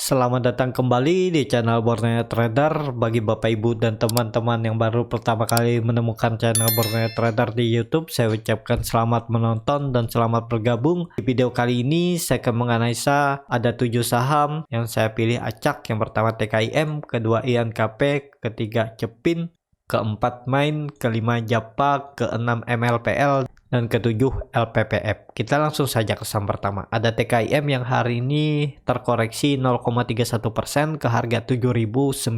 Selamat datang kembali di channel Borneo Trader. Bagi Bapak Ibu dan teman-teman yang baru pertama kali menemukan channel Borneo Trader di YouTube, saya ucapkan selamat menonton dan selamat bergabung. Di video kali ini saya akan menganalisa ada 7 saham yang saya pilih acak. Yang pertama TKIM, kedua INKP, ketiga Cepin, keempat Main, kelima Japa, keenam MLPL, dan ketujuh LPPF. Kita langsung saja ke saham pertama. Ada TKIM yang hari ini terkoreksi 0,31% ke harga 7.900.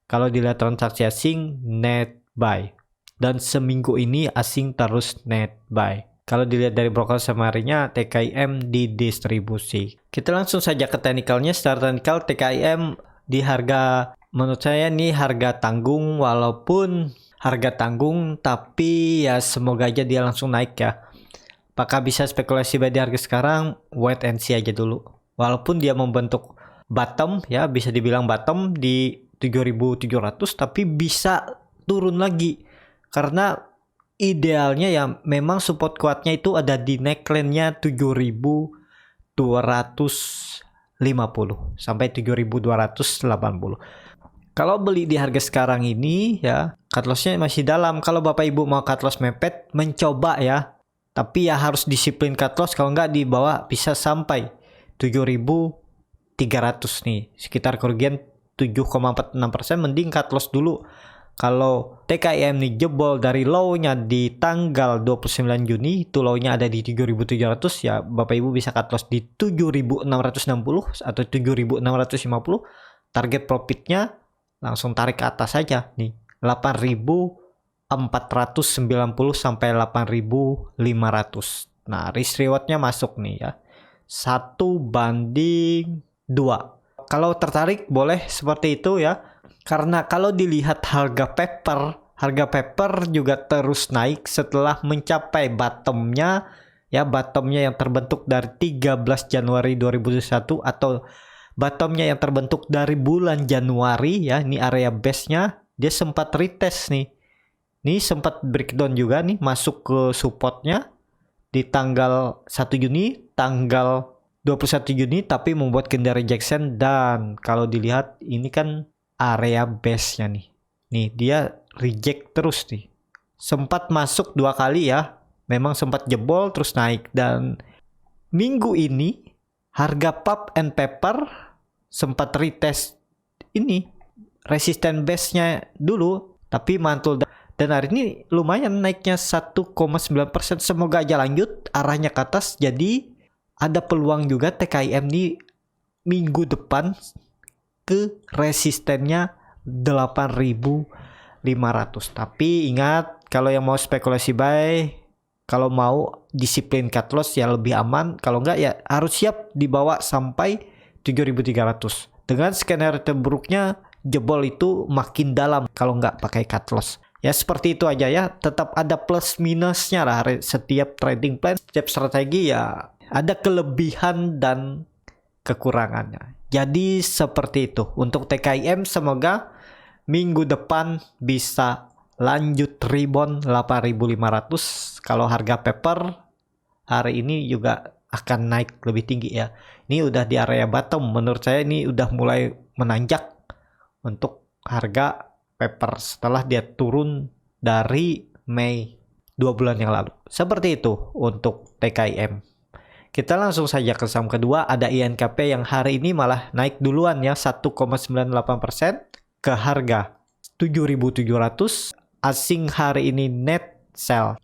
Kalau dilihat transaksi asing, net buy. Dan seminggu ini asing terus net buy. Kalau dilihat dari broker summary-nya, TKIM didistribusi. Kita langsung saja ke teknikalnya. Secara teknikal, TKIM di harga, menurut saya ini harga tanggung, walaupun harga tanggung, tapi ya semoga aja dia langsung naik ya. Apakah bisa spekulasi buy di harga sekarang? Wait and see aja dulu. Walaupun dia membentuk bottom ya, bisa dibilang bottom di 7.700, tapi bisa turun lagi. Karena idealnya ya memang support kuatnya itu ada di neckline-nya 7.250 sampai 7.280. Kalau beli di harga sekarang ini ya, cut loss-nya masih dalam. Kalau Bapak Ibu mau cut loss mepet, mencoba ya. Tapi ya harus disiplin cut loss, kalau nggak di bawah bisa sampai 7.300 nih. Sekitar kerugian 7,46%, mending cut loss dulu. Kalau TKIM nih jebol dari low-nya di tanggal 29 Juni, itu low-nya ada di 7.700 ya, Bapak Ibu bisa cut loss di 7.660 atau 7.650. Target profitnya langsung tarik ke atas saja nih, 8.490 sampai 8.500. Nah, risk rewardnya masuk nih ya, 1:2. Kalau tertarik boleh seperti itu ya, karena kalau dilihat harga paper juga terus naik setelah mencapai bottomnya ya, bottomnya yang terbentuk dari 13 Januari 2021 atau bottomnya yang terbentuk dari bulan Januari ya. Ini area base-nya dia sempat retest nih. Ini sempat breakdown juga nih, masuk ke supportnya di tanggal 1 Juni, tanggal 21 Juni, tapi membuat candle rejection. Dan kalau dilihat ini kan area base-nya nih. Nih dia reject terus nih. Sempat masuk 2 kali ya. Memang sempat jebol terus naik, dan minggu ini harga pulp and paper sempat retest ini resisten base-nya dulu, tapi mantul, dan hari ini lumayan naiknya 1,9%. Semoga aja lanjut arahnya ke atas, jadi ada peluang juga TKIM di minggu depan ke resistennya 8.500. Tapi ingat, kalau yang mau spekulasi buy, kalau mau disiplin cut loss ya lebih aman. Kalau enggak ya harus siap dibawa sampai 7.300. Dengan skenario terburuknya jebol itu makin dalam kalau nggak pakai cut loss. Ya seperti itu aja ya. Tetap ada plus minusnya lah setiap trading plan, setiap strategi ya ada kelebihan dan kekurangannya. Jadi seperti itu. Untuk TKIM semoga minggu depan bisa lanjut rebound 8.500. Kalau harga paper hari ini juga akan naik lebih tinggi ya. Ini udah di area bottom, menurut saya ini udah mulai menanjak untuk harga paper setelah dia turun dari Mei 2 bulan yang lalu. Seperti itu untuk TKIM. Kita langsung saja ke saham kedua, ada INKP yang hari ini malah naik duluan ya, 1,98% ke harga 7.700. Asing hari ini net sell.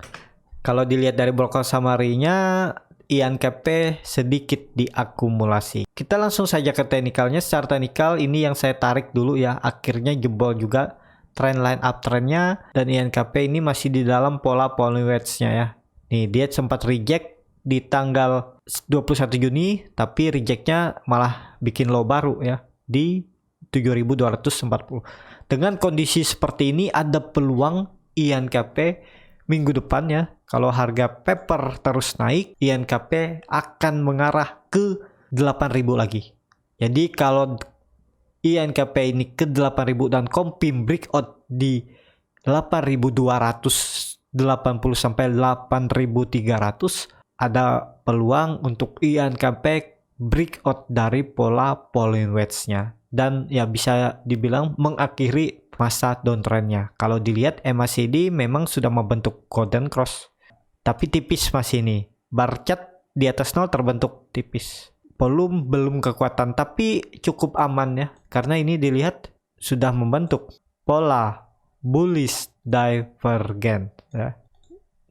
Kalau dilihat dari broker summary-nya, INKP sedikit diakumulasi. Kita langsung saja ke teknikalnya. Secara teknikal ini yang saya tarik dulu ya, akhirnya jebol juga trend line uptrendnya, dan INKP ini masih di dalam pola Pony Wedge-nya ya. Nih dia sempat reject di tanggal 21 Juni, tapi rejectnya malah bikin low baru ya di 7.240. Dengan kondisi seperti ini ada peluang INKP minggu depan ya, kalau harga paper terus naik, INKP akan mengarah ke 8.000 lagi. Jadi kalau INKP ini ke 8.000 dan Kompim breakout di 8.280 sampai 8.300, ada peluang untuk INKP breakout dari pola falling wedge-nya dan ya bisa dibilang mengakhiri masa downtrend-nya. Kalau dilihat MACD memang sudah membentuk golden cross, tapi tipis masih ini. Bar chart di atas 0 terbentuk tipis. Volume belum kekuatan, tapi cukup aman ya, karena ini dilihat sudah membentuk pola bullish divergent ya.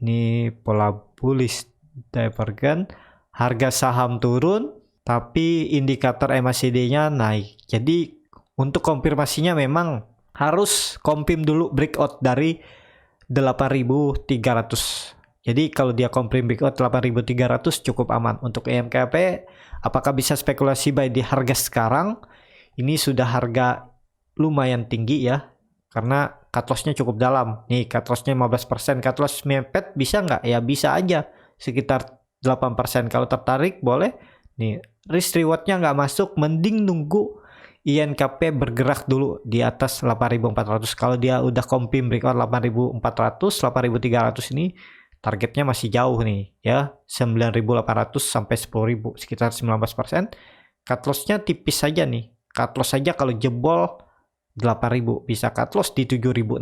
Ini pola bullish divergent, harga saham turun tapi indikator MACD-nya naik. Jadi untuk konfirmasinya memang harus confirm dulu breakout dari 8.300. Jadi kalau dia confirm breakout 8.300 cukup aman. Untuk EMKP apakah bisa spekulasi buy di harga sekarang? Ini sudah harga lumayan tinggi ya, karena cut loss-nya cukup dalam. Nih cut loss-nya 15%, cut loss mepet bisa nggak? Ya bisa aja, sekitar 8%. Kalau tertarik boleh. Nih risk reward-nya nggak masuk, mending nunggu INKP bergerak dulu di atas 8.400. Kalau dia udah confirm breakout 8.400, 8.300 ini targetnya masih jauh nih ya, 9.800 sampai 10.000, sekitar 19%. Cut loss-nya tipis saja nih. Cut loss saja kalau jebol 8.000 bisa cut loss di 7.660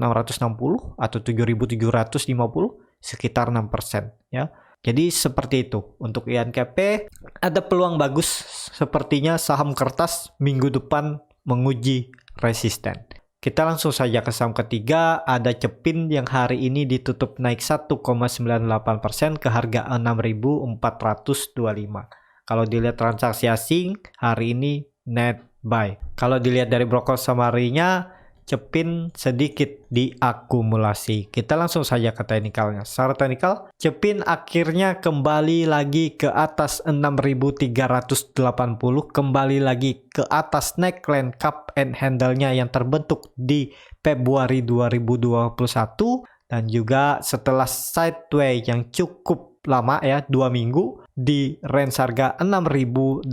atau 7.750, sekitar 6% ya. Jadi seperti itu untuk INKP. Ada peluang bagus, sepertinya saham kertas minggu depan menguji resisten. Kita langsung saja ke saham ketiga, ada Cepin yang hari ini ditutup naik 1,98% ke harga 6.425. Kalau dilihat transaksi asing hari ini net buy. Kalau dilihat dari broker summary-nya, Cepin sedikit diakumulasi. Kita langsung saja ke teknikalnya. Secara teknikal, Cepin akhirnya kembali lagi ke atas 6.380, kembali lagi ke atas neckline cup and handle-nya yang terbentuk di Februari 2021, dan juga setelah sideways yang cukup lama ya, 2 minggu di range harga 6.080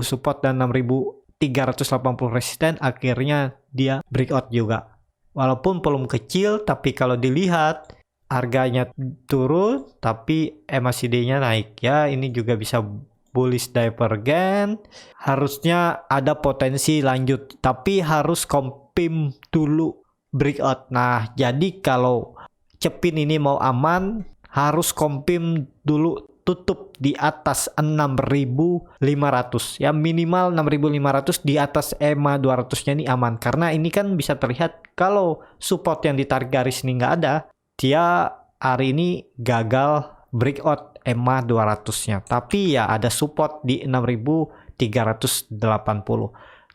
support dan 6.380 resisten, akhirnya dia breakout juga. Walaupun volume kecil, tapi kalau dilihat harganya turun tapi MACD-nya naik ya. Ini juga bisa bullish divergent. Harusnya ada potensi lanjut, tapi harus confirm dulu breakout. Nah, jadi kalau Cepin ini mau aman harus confirm dulu tutup di atas 6.500 ya, minimal 6.500 di atas EMA 200-nya ini aman, karena ini kan bisa terlihat kalau support yang ditarik garis ini nggak ada, dia hari ini gagal breakout EMA 200-nya, tapi ya ada support di 6.380.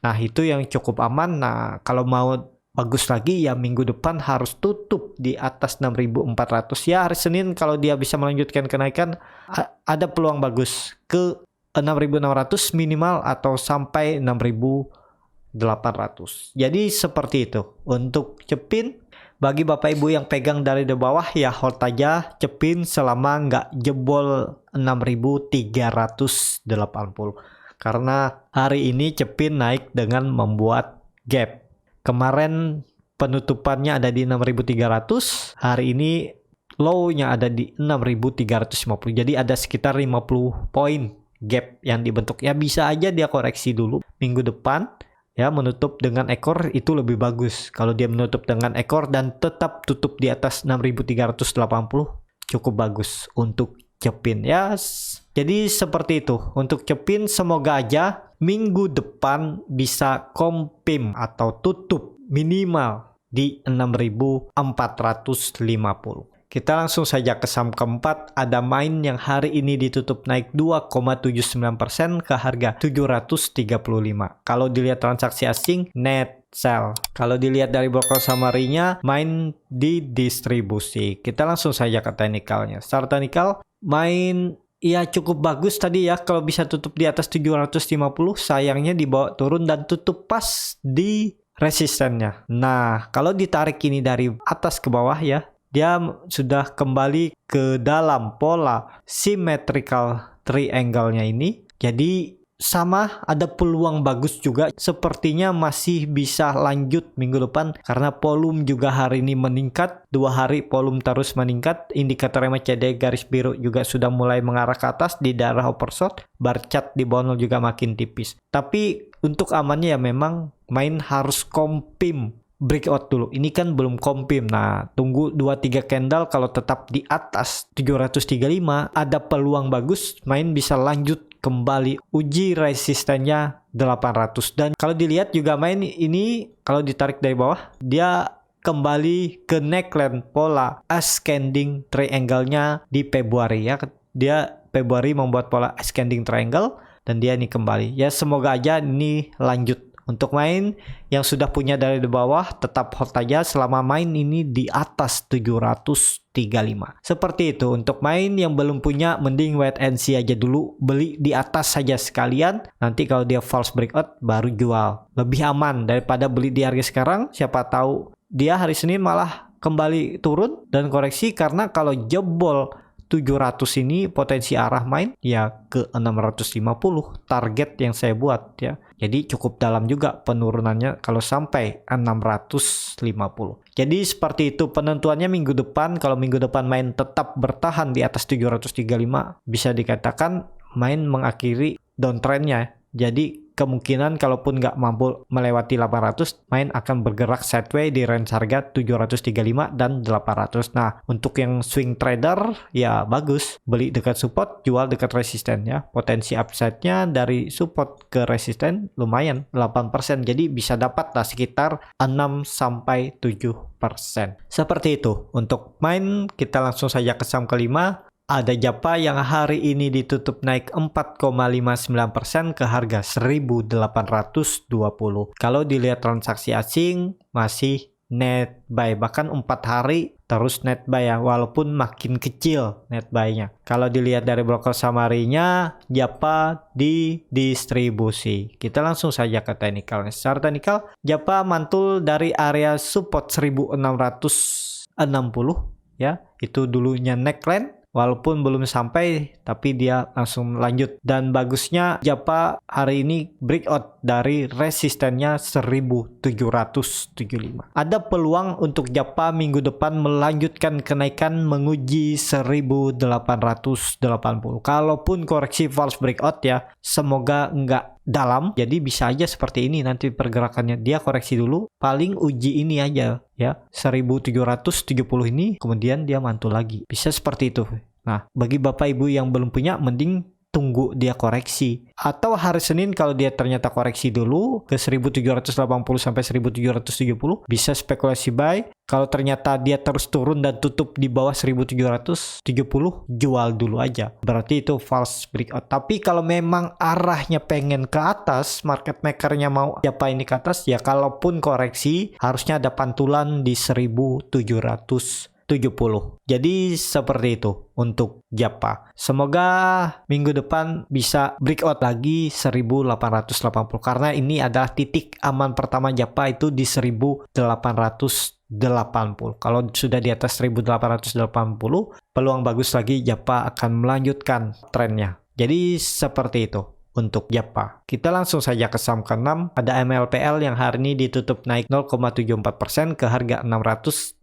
Nah itu yang cukup aman. Nah kalau mau bagus lagi ya minggu depan harus tutup di atas 6.400 ya. Hari Senin kalau dia bisa melanjutkan kenaikan ada peluang bagus ke 6.600 minimal atau sampai 6.800. Jadi seperti itu untuk Cepin. Bagi Bapak Ibu yang pegang dari di bawah ya hold aja Cepin selama nggak jebol 6.380, karena hari ini Cepin naik dengan membuat gap. Kemarin penutupannya ada di 6.300, hari ini low-nya ada di 6.350. Jadi ada sekitar 50 poin gap yang dibentuk. Ya bisa aja dia koreksi dulu minggu depan ya, menutup dengan ekor itu lebih bagus. Kalau dia menutup dengan ekor dan tetap tutup di atas 6.380 cukup bagus untuk Cepin ya. Jadi seperti itu untuk Cepin. Semoga aja minggu depan bisa confirm atau tutup minimal di 6.450. Kita langsung saja ke saham keempat, ada Main yang hari ini ditutup naik 2,79% ke harga 735. Kalau dilihat transaksi asing net sell. Kalau dilihat dari broker summary-nya, Main didistribusi. Kita langsung saja ke teknikalnya. Secara teknikal Main ya cukup bagus tadi ya, kalau bisa tutup di atas 750, sayangnya dibawa turun dan tutup pas di resistennya. Nah, kalau ditarik ini dari atas ke bawah ya, dia sudah kembali ke dalam pola symmetrical triangle-nya ini. Jadi sama ada peluang bagus juga, sepertinya masih bisa lanjut minggu depan karena volume juga hari ini meningkat, 2 hari volume terus meningkat, indikator MACD garis biru juga sudah mulai mengarah ke atas di daerah oversold, bar chart di bawah juga makin tipis. Tapi untuk amannya ya memang main harus kompim breakout dulu. Ini kan belum kompim. Nah, tunggu 2-3 candle, kalau tetap di atas 735 ada peluang bagus, main bisa lanjut kembali uji resistennya 800. Dan kalau dilihat juga main ini kalau ditarik dari bawah, dia kembali ke neckline pola ascending triangle-nya di Februari ya. Dia Februari membuat pola ascending triangle dan dia ini kembali. Ya semoga aja ini lanjut. Untuk main yang sudah punya dari di bawah tetap hold aja selama main ini di atas 735. Seperti itu. Untuk main yang belum punya mending wait and see aja dulu, beli di atas saja sekalian. Nanti kalau dia false breakout baru jual. Lebih aman daripada beli di harga sekarang. Siapa tahu dia hari Senin malah kembali turun dan koreksi, karena kalau jebol 700 ini potensi arah main ya ke 650 target yang saya buat ya. Jadi cukup dalam juga penurunannya kalau sampai 650. Jadi seperti itu penentuannya minggu depan. Kalau minggu depan main tetap bertahan di atas 735, bisa dikatakan main mengakhiri downtrendnya. Jadi kemungkinan kalaupun nggak mampu melewati 800, main akan bergerak sideways di range harga 735 dan 800. Nah, untuk yang swing trader ya bagus, beli dekat support, jual dekat resisten ya. Potensi upside-nya dari support ke resisten lumayan 8%. Jadi bisa dapat lah sekitar 6-7%. Seperti itu. Untuk main kita langsung saja ke saham kelima. Ada Japa yang hari ini ditutup naik 4,59% ke harga 1.820. Kalau dilihat transaksi asing masih net buy, bahkan 4 hari terus net buy ya, walaupun makin kecil net buy-nya. Kalau dilihat dari broker summary-nya, Japa di distribusi. Kita langsung saja ke technical. Secara technical, Japa mantul dari area support 1.660 ya, itu dulunya neckline. Walaupun belum sampai, tapi dia langsung lanjut. Dan bagusnya Japa hari ini breakout dari resistennya 1775. Ada peluang untuk Japa minggu depan melanjutkan kenaikan menguji 1880. Kalaupun koreksi false breakout ya, semoga enggak dalam. Jadi bisa aja seperti ini nanti pergerakannya. Dia koreksi dulu, paling uji ini aja ya, 1770 ini, kemudian dia mantul lagi. Bisa seperti itu. Nah, bagi Bapak Ibu yang belum punya, mending tunggu dia koreksi. Atau hari Senin kalau dia ternyata koreksi dulu ke 1780 sampai 1770, bisa spekulasi buy. Kalau ternyata dia terus turun dan tutup di bawah 1770, jual dulu aja. Berarti itu false breakout. Tapi kalau memang arahnya pengen ke atas, market makernya mau Japa ini ke atas, ya kalaupun koreksi harusnya ada pantulan di 1770. Jadi seperti itu untuk Japa. Semoga minggu depan bisa breakout lagi 1880, karena ini adalah titik aman pertama Japa itu di 1880. Kalau sudah di atas 1880, peluang bagus lagi Japa akan melanjutkan trennya. Jadi seperti itu untuk Japa. Kita langsung saja ke saham ke-6. Ada MLPL yang hari ini ditutup naik 0,74% ke harga 680.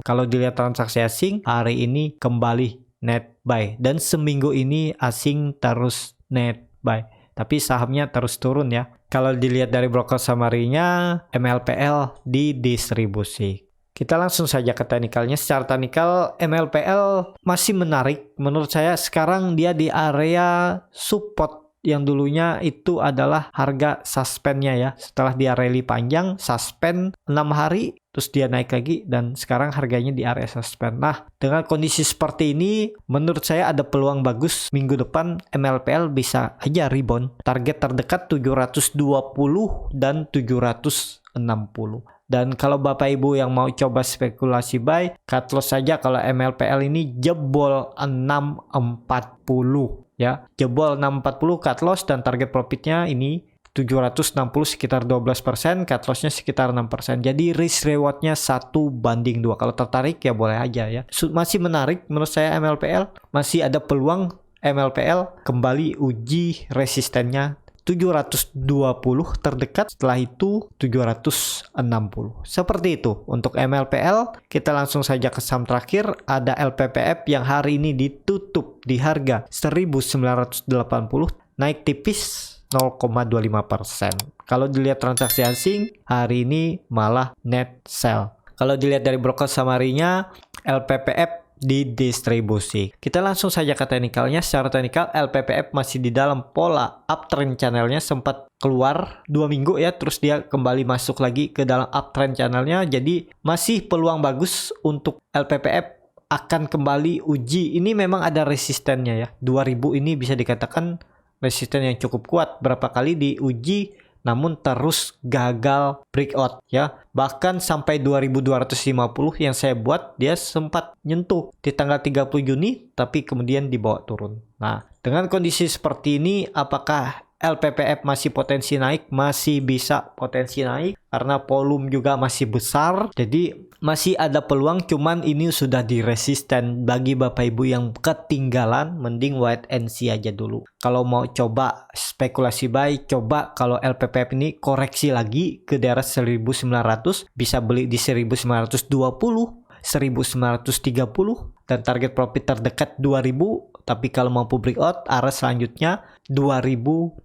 Kalau dilihat transaksi asing, hari ini kembali net buy. Dan seminggu ini asing terus net buy. Tapi sahamnya terus turun ya. Kalau dilihat dari broker summary-nya, MLPL di distribusi. Kita langsung saja ke technicalnya. Secara technical, MLPL masih menarik. Menurut saya sekarang dia di area support yang dulunya itu adalah harga suspendnya ya. Setelah dia rally panjang, suspend 6 hari, terus dia naik lagi, dan sekarang harganya di area suspend. Nah, dengan kondisi seperti ini, menurut saya ada peluang bagus minggu depan MLPL bisa aja rebound. Target terdekat 720 dan 760. Dan kalau Bapak Ibu yang mau coba spekulasi buy, cut loss saja kalau MLPL ini jebol 640 ya. Jebol 640 cut loss, dan target profitnya ini 760 sekitar 12%, cut lossnya sekitar 6%. Jadi risk rewardnya 1:2. Kalau tertarik ya boleh aja ya. Masih menarik menurut saya MLPL. Masih ada peluang MLPL kembali uji resistennya 720 terdekat, setelah itu 760. Seperti itu. Untuk MLPL, kita langsung saja ke saham terakhir. Ada LPPF yang hari ini ditutup di harga 1980, naik tipis 0,25%. Kalau dilihat transaksi asing, hari ini malah net sell. Kalau dilihat dari broker summary-nya, LPPF didistribusi. Kita langsung saja ke teknikalnya. Secara teknikal, LPPF masih di dalam pola uptrend channelnya, sempat keluar 2 minggu ya, terus dia kembali masuk lagi ke dalam uptrend channelnya. Jadi masih peluang bagus untuk LPPF akan kembali uji. Ini memang ada resistennya ya. 2000 ini bisa dikatakan resisten yang cukup kuat. Berapa kali diuji namun terus gagal breakout ya. Bahkan sampai 2250 yang saya buat, dia sempat nyentuh di tanggal 30 Juni tapi kemudian dibawa turun. Nah, dengan kondisi seperti ini, apakah LPPF masih potensi naik? Masih bisa potensi naik karena volume juga masih besar. Jadi masih ada peluang, cuman ini sudah di resisten. Bagi Bapak Ibu yang ketinggalan, mending wait and see aja dulu. Kalau mau coba spekulasi buy, coba kalau LPPF ini koreksi lagi ke daerah 1900, bisa beli di 1920, 1930, dan target profit terdekat 2000. Tapi kalau mampu breakout, arah selanjutnya 2250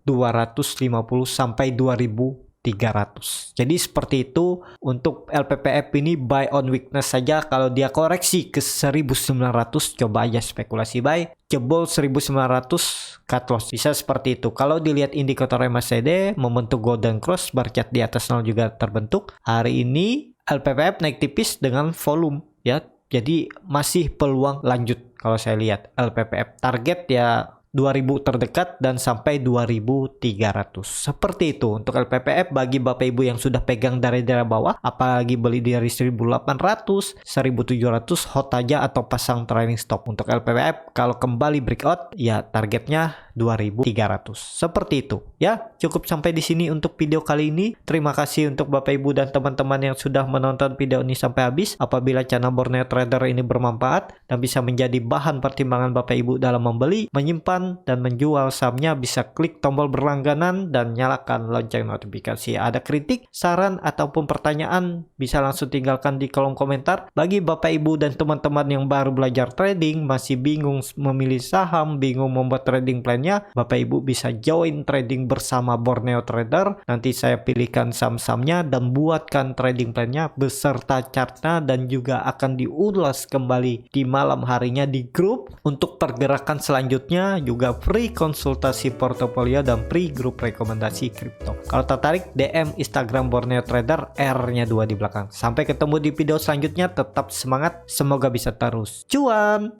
sampai 2300. Jadi seperti itu untuk LPPF ini, buy on weakness saja. Kalau dia koreksi ke 1900, coba aja spekulasi buy. Jebol 1900, cut loss. Bisa seperti itu. Kalau dilihat indikator MACD membentuk golden cross, bar chart di atas 0 juga terbentuk. Hari ini LPPF naik tipis dengan volume ya. Jadi masih peluang lanjut kalau saya lihat. LPPF target ya 2000 terdekat dan sampai 2300. Seperti itu untuk LPPF. Bagi Bapak Ibu yang sudah pegang dari daerah bawah, apalagi beli dari 1800, 1700, hold aja atau pasang trailing stop. Untuk LPPF kalau kembali breakout ya targetnya 2300. Seperti itu ya. Cukup sampai di sini untuk video kali ini. Terima kasih untuk Bapak Ibu dan teman-teman yang sudah menonton video ini sampai habis. Apabila channel Borneo Trader ini bermanfaat dan bisa menjadi bahan pertimbangan Bapak Ibu dalam membeli, menyimpan dan menjual sahamnya, bisa klik tombol berlangganan dan nyalakan lonceng notifikasi. Ada kritik, saran ataupun pertanyaan, bisa langsung tinggalkan di kolom komentar. Bagi Bapak Ibu dan teman-teman yang baru belajar trading, masih bingung memilih saham, bingung membuat trading plan-nya, Bapak Ibu bisa join trading bersama Borneo Trader. Nanti saya pilihkan saham-sahamnya dan buatkan trading plan-nya beserta chartnya, dan juga akan diulas kembali di malam harinya di grup. Untuk pergerakan selanjutnya juga free konsultasi portofolio dan free grup rekomendasi kripto. Kalau tertarik, DM Instagram Borneo Trader, R-nya 2 di belakang. Sampai ketemu di video selanjutnya, tetap semangat, semoga bisa terus cuan.